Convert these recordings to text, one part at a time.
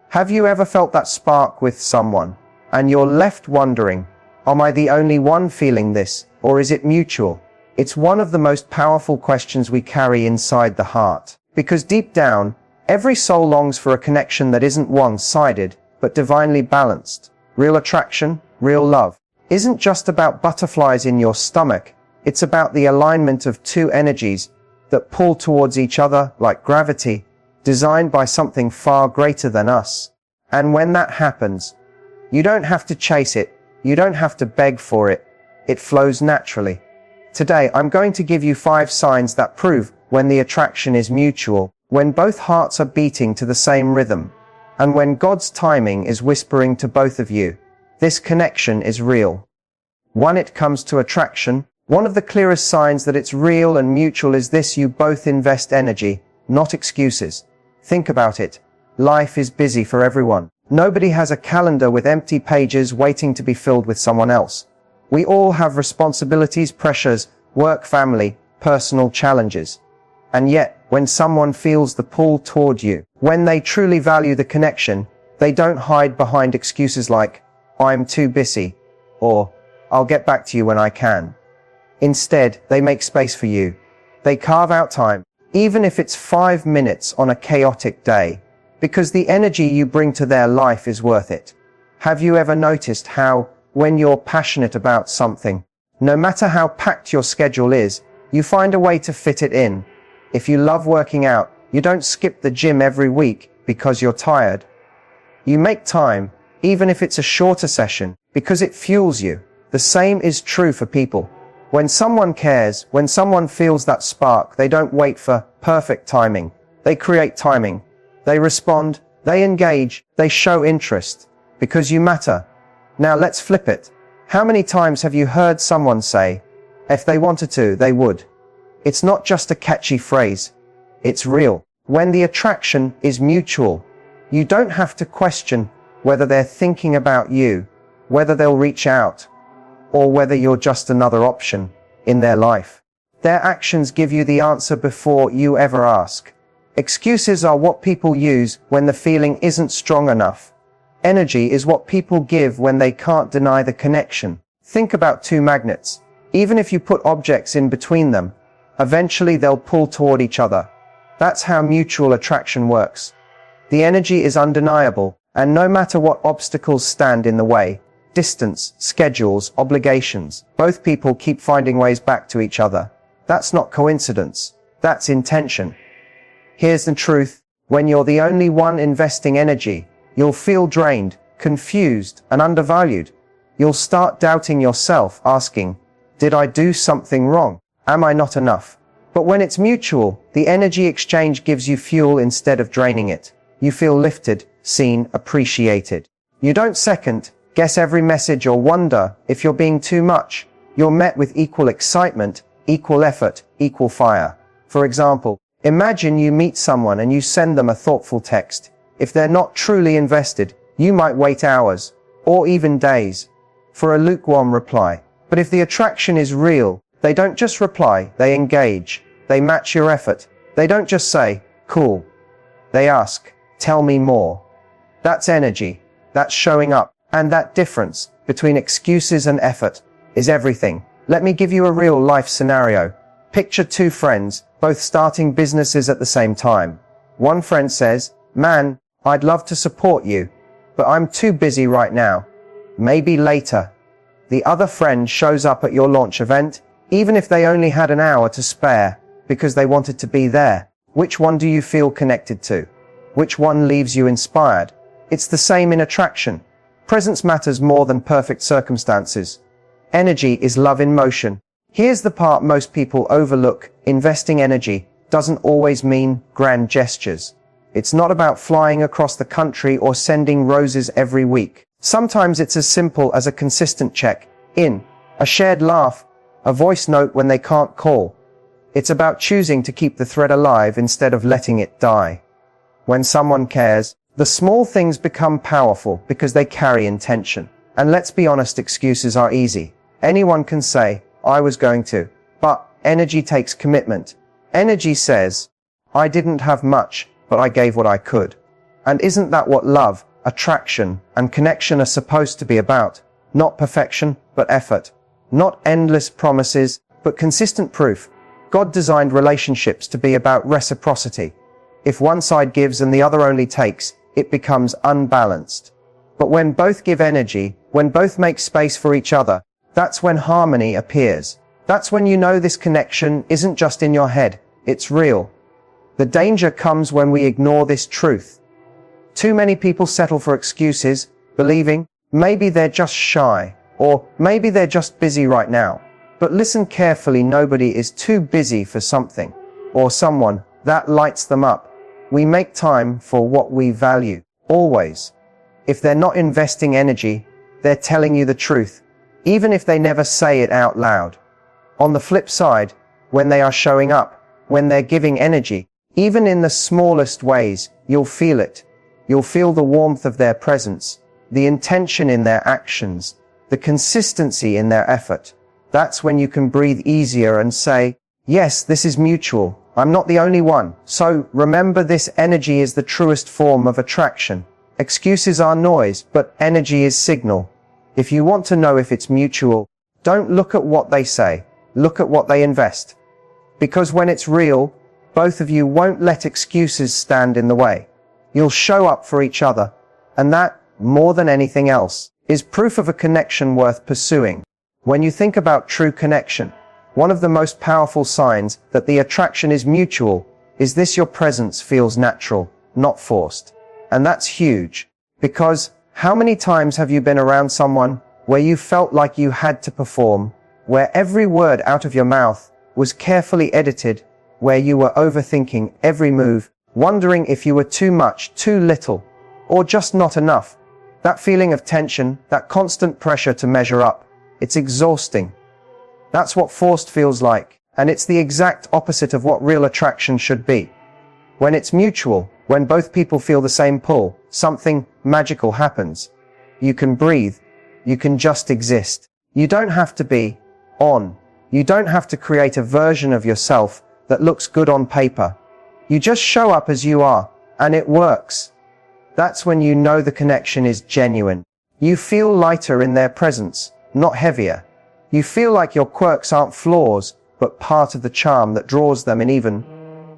Have you ever felt that spark with someone, and you're left wondering, am I the only one feeling this, or is it mutual? It's one of the most powerful questions we carry inside the heart, because deep down, every soul longs for a connection that isn't one-sided, but divinely balanced. Real attraction, real love, isn't just about butterflies in your stomach, it's about the alignment of two energies that pull towards each other like gravity, designed by something far greater than us. And when that happens, you don't have to chase it, you don't have to beg for it, it flows naturally. Today, I'm going to give you 5 signs that prove when the attraction is mutual, when both hearts are beating to the same rhythm, and when God's timing is whispering to both of you, this connection is real. When it comes to attraction, one of the clearest signs that it's real and mutual is this: you both invest energy, not excuses. Think about it. Life is busy for everyone. Nobody has a calendar with empty pages waiting to be filled with someone else. We all have responsibilities, pressures, work, family, personal challenges. And yet, when someone feels the pull toward you, when they truly value the connection, they don't hide behind excuses like, I'm too busy, or I'll get back to you when I can. Instead, they make space for you. They carve out time, even if it's 5 minutes on a chaotic day, because the energy you bring to their life is worth it. Have you ever noticed how, when you're passionate about something, no matter how packed your schedule is, you find a way to fit it in? If you love working out, you don't skip the gym every week because you're tired. You make time, even if it's a shorter session, because it fuels you. The same is true for people. When someone cares, when someone feels that spark, they don't wait for perfect timing. They create timing. They respond, they engage, they show interest, because you matter. Now let's flip it. How many times have you heard someone say, if they wanted to, they would? It's not just a catchy phrase. It's real. When the attraction is mutual, you don't have to question whether they're thinking about you, whether they'll reach out, or whether you're just another option in their life. Their actions give you the answer before you ever ask. Excuses are what people use when the feeling isn't strong enough. Energy is what people give when they can't deny the connection. Think about 2 magnets. Even if you put objects in between them, eventually they'll pull toward each other. That's how mutual attraction works. The energy is undeniable, and no matter what obstacles stand in the way, distance, schedules, obligations, both people keep finding ways back to each other. That's not coincidence. That's intention. Here's the truth. When you're the only one investing energy, you'll feel drained, confused, and undervalued. You'll start doubting yourself, asking, did I do something wrong? Am I not enough? But when it's mutual, the energy exchange gives you fuel instead of draining it. You feel lifted, seen, appreciated. You don't second guess every message or wonder if you're being too much. You're met with equal excitement, equal effort, equal fire. For example, imagine you meet someone and you send them a thoughtful text. If they're not truly invested, you might wait hours, or even days, for a lukewarm reply. But if the attraction is real, they don't just reply, they engage. They match your effort. They don't just say, cool. They ask, tell me more. That's energy. That's showing up. And that difference between excuses and effort is everything. Let me give you a real life scenario. Picture 2 friends, both starting businesses at the same time. One friend says, man, I'd love to support you, but I'm too busy right now. Maybe later. The other friend shows up at your launch event, even if they only had an hour to spare, because they wanted to be there. Which one do you feel connected to? Which one leaves you inspired? It's the same in attraction. Presence matters more than perfect circumstances. Energy is love in motion. Here's the part most people overlook. Investing energy doesn't always mean grand gestures. It's not about flying across the country or sending roses every week. Sometimes it's as simple as a consistent check-in, a shared laugh, a voice note when they can't call. It's about choosing to keep the thread alive instead of letting it die. When someone cares, the small things become powerful because they carry intention. And let's be honest, excuses are easy. Anyone can say, I was going to. But energy takes commitment. Energy says, I didn't have much, but I gave what I could. And isn't that what love, attraction, and connection are supposed to be about? Not perfection, but effort. Not endless promises, but consistent proof. God designed relationships to be about reciprocity. If one side gives and the other only takes, it becomes unbalanced. But when both give energy, when both make space for each other, that's when harmony appears. That's when you know this connection isn't just in your head, it's real. The danger comes when we ignore this truth. Too many people settle for excuses, believing maybe they're just shy, or maybe they're just busy right now. But listen carefully, nobody is too busy for something, or someone that lights them up. We make time for what we value, always. If they're not investing energy, they're telling you the truth, even if they never say it out loud. On the flip side, when they are showing up, when they're giving energy, even in the smallest ways, you'll feel it. You'll feel the warmth of their presence, the intention in their actions, the consistency in their effort. That's when you can breathe easier and say, yes, this is mutual. I'm not the only one. So remember, this energy is the truest form of attraction. Excuses are noise, but energy is signal. If you want to know if it's mutual, don't look at what they say. Look at what they invest. Because when it's real, both of you won't let excuses stand in the way. You'll show up for each other. And that, more than anything else, is proof of a connection worth pursuing. When you think about true connection, one of the most powerful signs that the attraction is mutual is this: your presence feels natural, not forced. And that's huge, because how many times have you been around someone where you felt like you had to perform, where every word out of your mouth was carefully edited, where you were overthinking every move, wondering if you were too much, too little, or just not enough? That feeling of tension, that constant pressure to measure up, it's exhausting. That's what forced feels like, and it's the exact opposite of what real attraction should be. When it's mutual, when both people feel the same pull, something magical happens. You can breathe. You can just exist. You don't have to be on. You don't have to create a version of yourself that looks good on paper. You just show up as you are, and it works. That's when you know the connection is genuine. You feel lighter in their presence, not heavier. You feel like your quirks aren't flaws, but part of the charm that draws them in even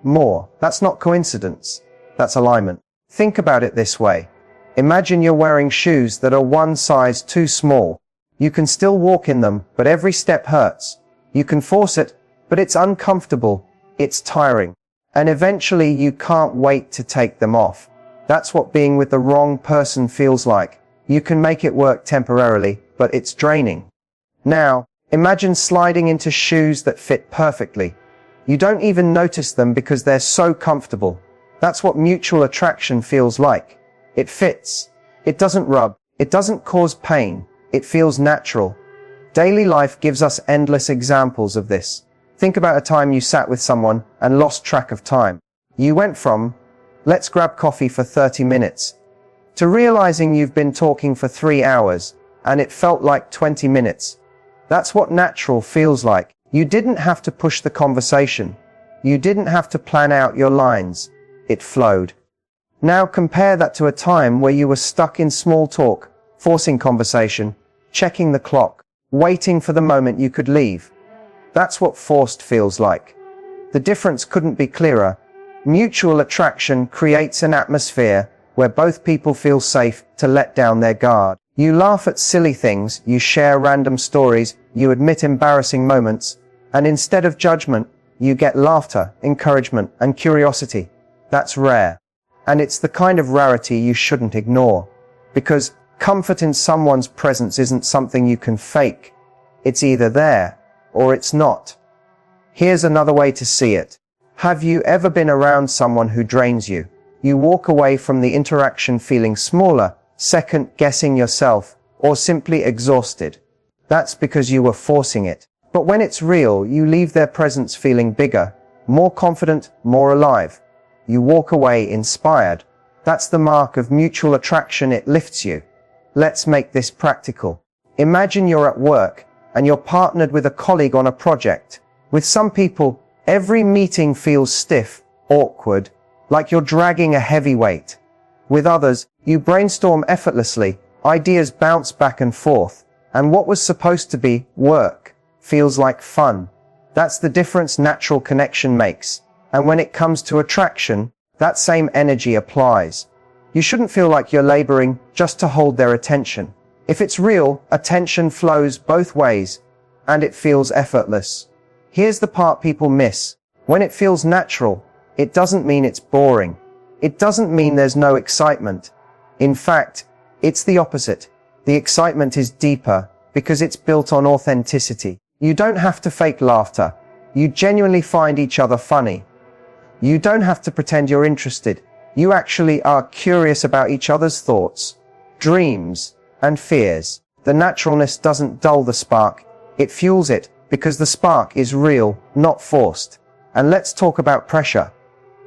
more. That's not coincidence. That's alignment. Think about it this way. Imagine you're wearing shoes that are one size too small. You can still walk in them, but every step hurts. You can force it, but it's uncomfortable. It's tiring. And eventually you can't wait to take them off. That's what being with the wrong person feels like. You can make it work temporarily, but it's draining. Now, imagine sliding into shoes that fit perfectly. You don't even notice them because they're so comfortable. That's what mutual attraction feels like. It fits. It doesn't rub. It doesn't cause pain. It feels natural. Daily life gives us endless examples of this. Think about a time you sat with someone and lost track of time. You went from, let's grab coffee for 30 minutes, to realizing you've been talking for 3 hours, and it felt like 20 minutes. That's what natural feels like. You didn't have to push the conversation. You didn't have to plan out your lines. It flowed. Now compare that to a time where you were stuck in small talk, forcing conversation, checking the clock, waiting for the moment you could leave. That's what forced feels like. The difference couldn't be clearer. Mutual attraction creates an atmosphere where both people feel safe to let down their guard. You laugh at silly things, you share random stories, you admit embarrassing moments, and instead of judgment, you get laughter, encouragement, and curiosity. That's rare. And it's the kind of rarity you shouldn't ignore. Because comfort in someone's presence isn't something you can fake. It's either there, or it's not. Here's another way to see it. Have you ever been around someone who drains you? You walk away from the interaction feeling smaller, second-guessing yourself, or simply exhausted. That's because you were forcing it. But when it's real, you leave their presence feeling bigger, more confident, more alive. You walk away inspired. That's the mark of mutual attraction. It lifts you. Let's make this practical. Imagine you're at work, and you're partnered with a colleague on a project. With some people, every meeting feels stiff, awkward, like you're dragging a heavy weight. With others, you brainstorm effortlessly, ideas bounce back and forth, and what was supposed to be work feels like fun. That's the difference natural connection makes. And when it comes to attraction, that same energy applies. You shouldn't feel like you're laboring just to hold their attention. If it's real, attention flows both ways, and it feels effortless. Here's the part people miss. When it feels natural, it doesn't mean it's boring. It doesn't mean there's no excitement. In fact, it's the opposite. The excitement is deeper because it's built on authenticity. You don't have to fake laughter. You genuinely find each other funny. You don't have to pretend you're interested. You actually are curious about each other's thoughts, dreams, and fears. The naturalness doesn't dull the spark. It fuels it because the spark is real, not forced. And let's talk about pressure.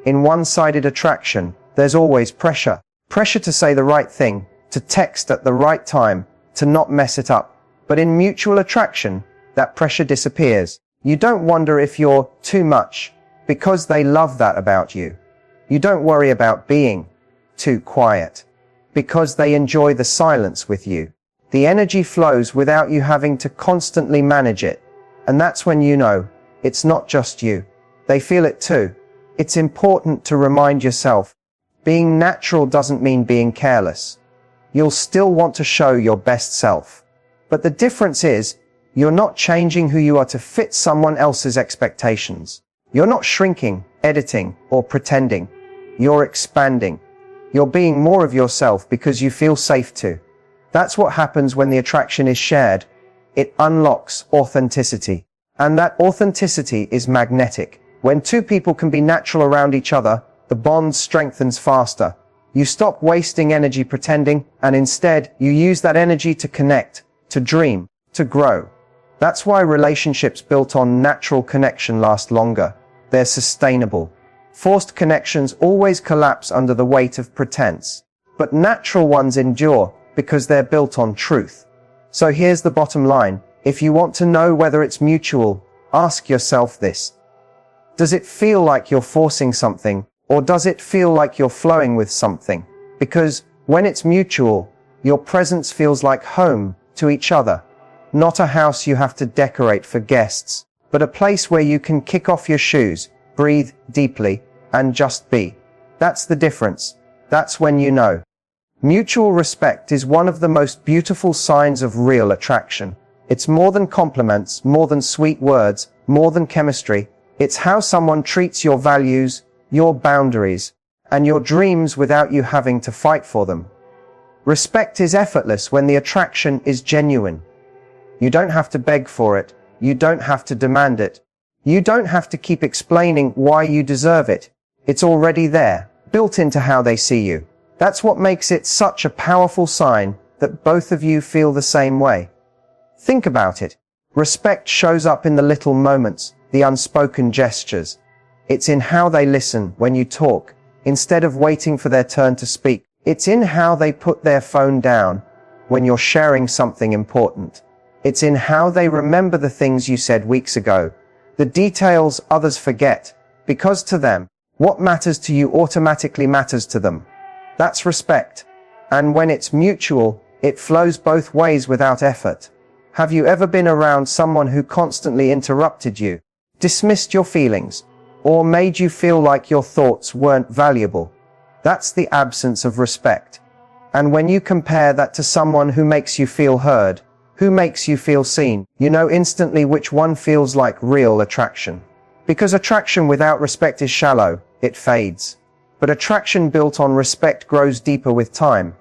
In one-sided attraction, there's always pressure. Pressure to say the right thing, to text at the right time, to not mess it up. But in mutual attraction, that pressure disappears. You don't wonder if you're too much, because they love that about you. You don't worry about being too quiet, because they enjoy the silence with you. The energy flows without you having to constantly manage it. And that's when you know, it's not just you. They feel it too. It's important to remind yourself, being natural doesn't mean being careless. You'll still want to show your best self. But the difference is, you're not changing who you are to fit someone else's expectations. You're not shrinking, editing, or pretending. You're expanding. You're being more of yourself because you feel safe to. That's what happens when the attraction is shared. It unlocks authenticity. And that authenticity is magnetic. When two people can be natural around each other, the bond strengthens faster. You stop wasting energy pretending, and instead, you use that energy to connect, to dream, to grow. That's why relationships built on natural connection last longer. They're sustainable. Forced connections always collapse under the weight of pretense. But natural ones endure because they're built on truth. So here's the bottom line. If you want to know whether it's mutual, ask yourself this. Does it feel like you're forcing something, or does it feel like you're flowing with something? Because when it's mutual, your presence feels like home to each other. Not a house you have to decorate for guests, but a place where you can kick off your shoes, breathe deeply, and just be. That's the difference. That's when you know. Mutual respect is one of the most beautiful signs of real attraction. It's more than compliments, more than sweet words, more than chemistry. It's how someone treats your values, your boundaries, and your dreams without you having to fight for them. Respect is effortless when the attraction is genuine. You don't have to beg for it. You don't have to demand it. You don't have to keep explaining why you deserve it. It's already there, built into how they see you. That's what makes it such a powerful sign that both of you feel the same way. Think about it. Respect shows up in the little moments, the unspoken gestures. It's in how they listen when you talk, instead of waiting for their turn to speak. It's in how they put their phone down when you're sharing something important. It's in how they remember the things you said weeks ago, the details others forget, because to them, what matters to you automatically matters to them. That's respect. And when it's mutual, it flows both ways without effort. Have you ever been around someone who constantly interrupted you, dismissed your feelings, or made you feel like your thoughts weren't valuable? That's the absence of respect. And when you compare that to someone who makes you feel heard, who makes you feel seen, you know instantly which one feels like real attraction. Because attraction without respect is shallow, it fades. But attraction built on respect grows deeper with time.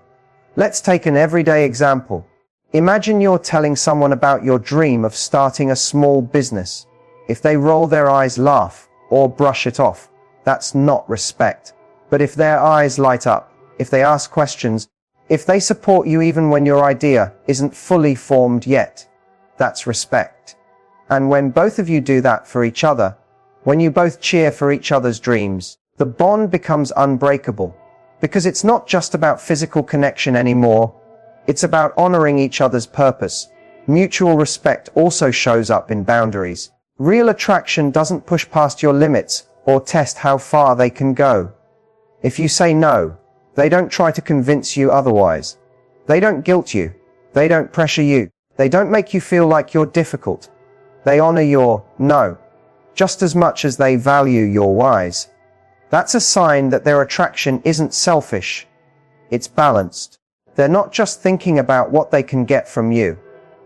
Let's take an everyday example. Imagine you're telling someone about your dream of starting a small business. If they roll their eyes, laugh, or brush it off, that's not respect. But if their eyes light up, if they ask questions, if they support you even when your idea isn't fully formed yet, that's respect. And when both of you do that for each other, when you both cheer for each other's dreams, the bond becomes unbreakable. Because it's not just about physical connection anymore, it's about honoring each other's purpose. Mutual respect also shows up in boundaries. Real attraction doesn't push past your limits or test how far they can go. If you say no, They don't try to convince you otherwise. They don't guilt you. They don't pressure you. They don't make you feel like you're difficult. They honor your no, just as much as they value your whys. That's a sign that their attraction isn't selfish. It's balanced. They're not just thinking about what they can get from you,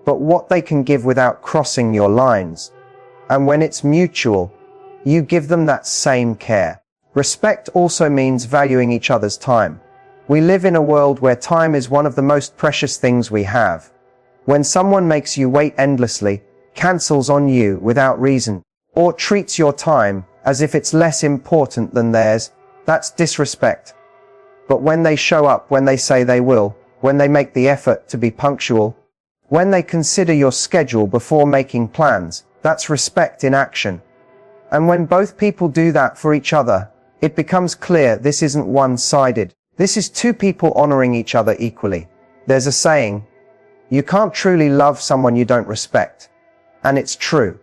but what they can give without crossing your lines. And when it's mutual, you give them that same care. Respect also means valuing each other's time. We live in a world where time is one of the most precious things we have. When someone makes you wait endlessly, cancels on you without reason, or treats your time as if it's less important than theirs, that's disrespect. But when they show up when they say they will, when they make the effort to be punctual, when they consider your schedule before making plans, that's respect in action. And when both people do that for each other, it becomes clear this isn't one-sided. This is two people honoring each other equally. There's a saying, you can't truly love someone you don't respect. And it's true.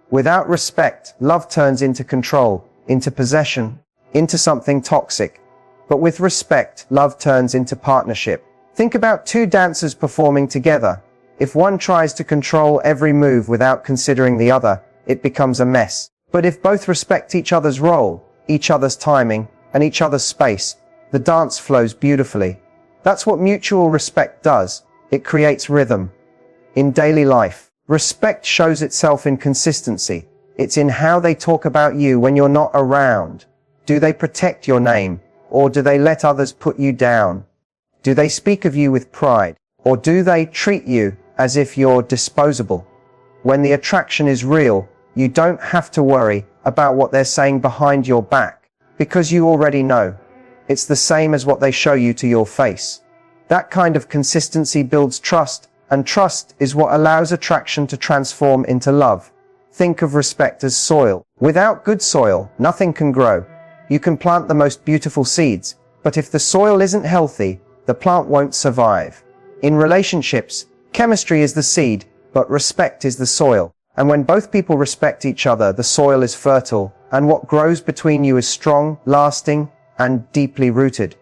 Without respect, love turns into control, into possession, into something toxic. But with respect, love turns into partnership. Think about two dancers performing together. If one tries to control every move without considering the other, it becomes a mess. But if both respect each other's role, each other's timing, and each other's space, the dance flows beautifully. That's what mutual respect does. It creates rhythm. In daily life, respect shows itself in consistency. It's in how they talk about you when you're not around. Do they protect your name, or do they let others put you down? Do they speak of you with pride, or do they treat you as if you're disposable? When the attraction is real, you don't have to worry about what they're saying behind your back, because you already know. It's the same as what they show you to your face. That kind of consistency builds trust, and trust is what allows attraction to transform into love. Think of respect as soil. Without good soil, nothing can grow. You can plant the most beautiful seeds, but if the soil isn't healthy, the plant won't survive. In relationships, chemistry is the seed, but respect is the soil. And when both people respect each other, the soil is fertile, and what grows between you is strong, lasting, and deeply rooted.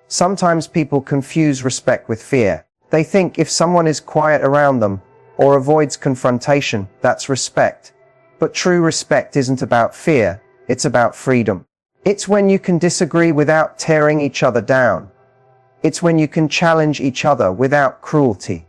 Sometimes people confuse respect with fear. They think if someone is quiet around them, or avoids confrontation, that's respect. But true respect isn't about fear, it's about freedom. It's when you can disagree without tearing each other down. It's when you can challenge each other without cruelty.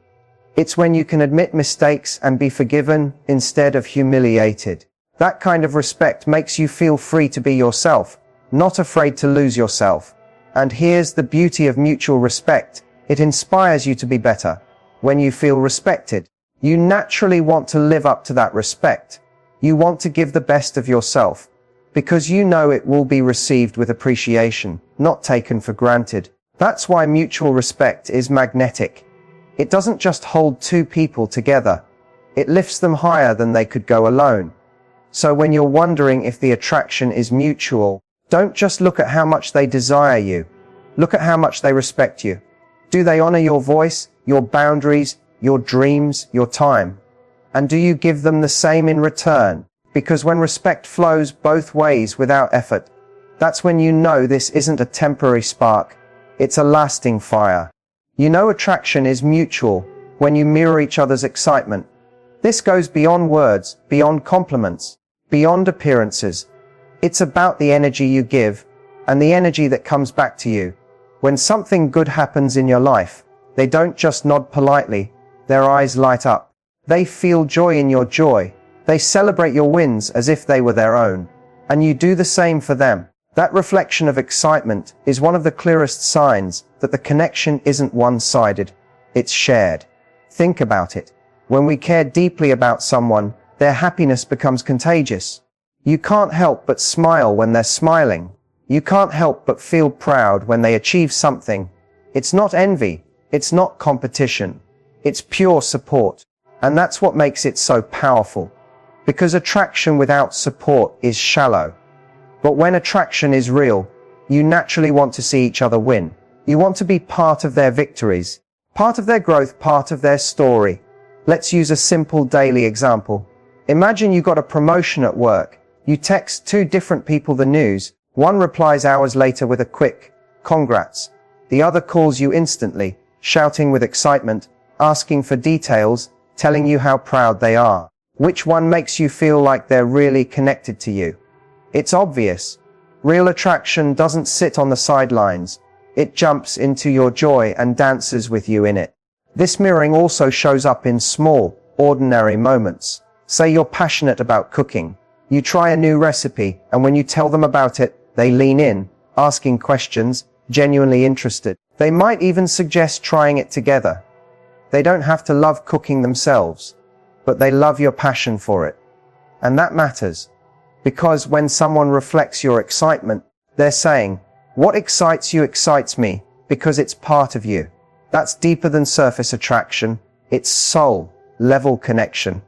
It's when you can admit mistakes and be forgiven instead of humiliated. That kind of respect makes you feel free to be yourself, not afraid to lose yourself. And here's the beauty of mutual respect. It inspires you to be better. When you feel respected, you naturally want to live up to that respect. You want to give the best of yourself, because you know it will be received with appreciation, not taken for granted. That's why mutual respect is magnetic. It doesn't just hold two people together. It lifts them higher than they could go alone. So when you're wondering if the attraction is mutual, don't just look at how much they desire you. Look at how much they respect you. Do they honor your voice, your boundaries, your dreams, your time? And do you give them the same in return? Because when respect flows both ways without effort, that's when you know this isn't a temporary spark. It's a lasting fire. You know attraction is mutual when you mirror each other's excitement. This goes beyond words, beyond compliments, beyond appearances. It's about the energy you give and the energy that comes back to you. When something good happens in your life, they don't just nod politely, their eyes light up. They feel joy in your joy. They celebrate your wins as if they were their own. And you do the same for them. That reflection of excitement is one of the clearest signs that the connection isn't one-sided. It's shared. Think about it. When we care deeply about someone, their happiness becomes contagious. You can't help but smile when they're smiling. You can't help but feel proud when they achieve something. It's not envy. It's not competition. It's pure support. And that's what makes it so powerful. Because attraction without support is shallow. But when attraction is real, you naturally want to see each other win. You want to be part of their victories, part of their growth, part of their story. Let's use a simple daily example. Imagine you got a promotion at work. You text two different people the news. One replies hours later with a quick, "Congrats." The other calls you instantly, shouting with excitement, asking for details, telling you how proud they are. Which one makes you feel like they're really connected to you? It's obvious. Real attraction doesn't sit on the sidelines. It jumps into your joy and dances with you in it. This mirroring also shows up in small, ordinary moments. Say you're passionate about cooking. You try a new recipe, and when you tell them about it, they lean in, asking questions, genuinely interested. They might even suggest trying it together. They don't have to love cooking themselves, but they love your passion for it. And that matters. Because when someone reflects your excitement, they're saying, "What excites you excites me, because it's part of you." That's deeper than surface attraction. It's soul-level connection.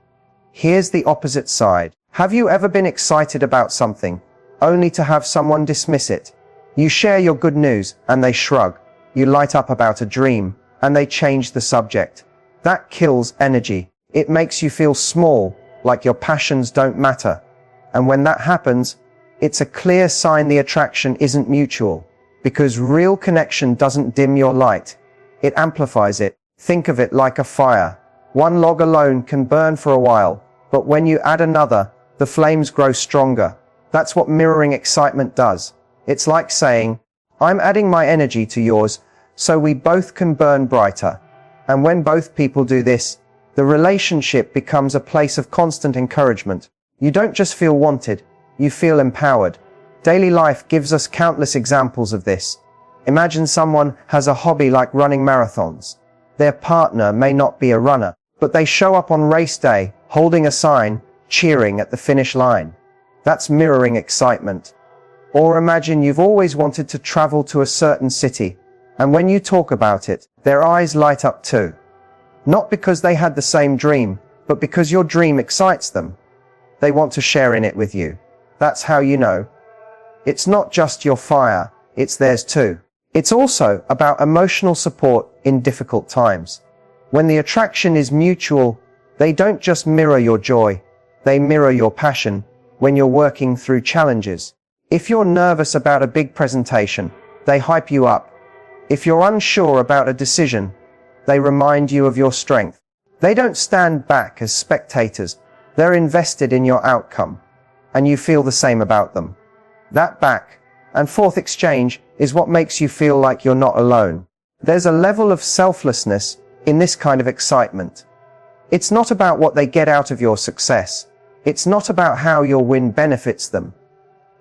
Here's the opposite side. Have you ever been excited about something, only to have someone dismiss it? You share your good news, and they shrug. You light up about a dream, and they change the subject. That kills energy. It makes you feel small, like your passions don't matter. And when that happens, it's a clear sign the attraction isn't mutual, because real connection doesn't dim your light. It amplifies it. Think of it like a fire. One log alone can burn for a while, but when you add another, the flames grow stronger. That's what mirroring excitement does. It's like saying, "I'm adding my energy to yours, so we both can burn brighter." And when both people do this, the relationship becomes a place of constant encouragement. You don't just feel wanted, you feel empowered. Daily life gives us countless examples of this. Imagine someone has a hobby like running marathons. Their partner may not be a runner, but they show up on race day, holding a sign, cheering at the finish line. That's mirroring excitement. Or imagine you've always wanted to travel to a certain city, and when you talk about it, their eyes light up too. Not because they had the same dream, but because your dream excites them. They want to share in it with you. That's how you know. It's not just your fire, it's theirs too. It's also about emotional support in difficult times. When the attraction is mutual, they don't just mirror your joy, they mirror your passion when you're working through challenges. If you're nervous about a big presentation, they hype you up. If you're unsure about a decision, they remind you of your strength. They don't stand back as spectators, they're invested in your outcome, and you feel the same about them. That back and forth exchange is what makes you feel like you're not alone. There's a level of selflessness in this kind of excitement. It's not about what they get out of your success. It's not about how your win benefits them.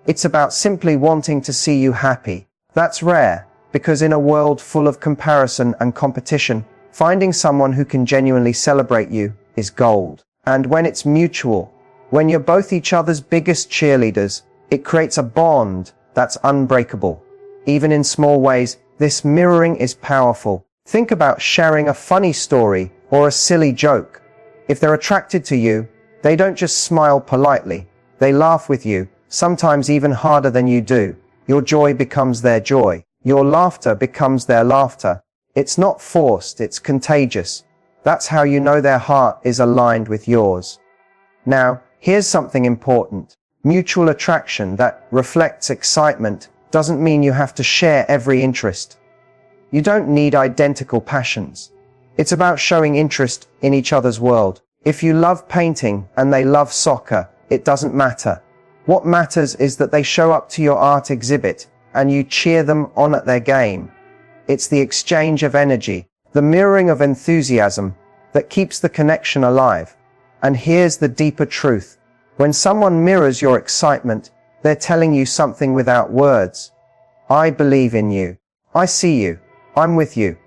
It's about simply wanting to see you happy. That's rare, because in a world full of comparison and competition, finding someone who can genuinely celebrate you is gold. And when it's mutual, when you're both each other's biggest cheerleaders, it creates a bond that's unbreakable. Even in small ways, this mirroring is powerful. Think about sharing a funny story or a silly joke. If they're attracted to you, they don't just smile politely. They laugh with you, sometimes even harder than you do. Your joy becomes their joy. Your laughter becomes their laughter. It's not forced, it's contagious. That's how you know their heart is aligned with yours. Now, here's something important. Mutual attraction that reflects excitement doesn't mean you have to share every interest. You don't need identical passions. It's about showing interest in each other's world. If you love painting and they love soccer, it doesn't matter. What matters is that they show up to your art exhibit and you cheer them on at their game. It's the exchange of energy, the mirroring of enthusiasm that keeps the connection alive. And here's the deeper truth. When someone mirrors your excitement, they're telling you something without words. I believe in you. I see you. I'm with you.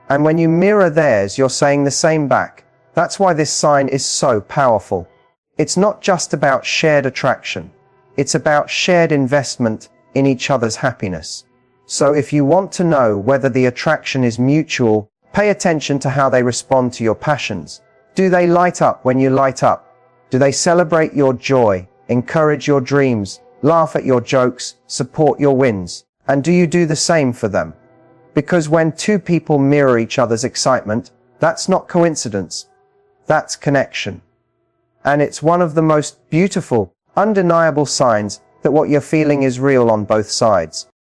And when you mirror theirs, you're saying the same back. That's why this sign is so powerful. It's not just about shared attraction. It's about shared investment in each other's happiness. So if you want to know whether the attraction is mutual, pay attention to how they respond to your passions. Do they light up when you light up? Do they celebrate your joy, encourage your dreams, laugh at your jokes, support your wins? And do you do the same for them? Because when two people mirror each other's excitement, that's not coincidence. That's connection. And it's one of the most beautiful, undeniable signs that what you're feeling is real on both sides.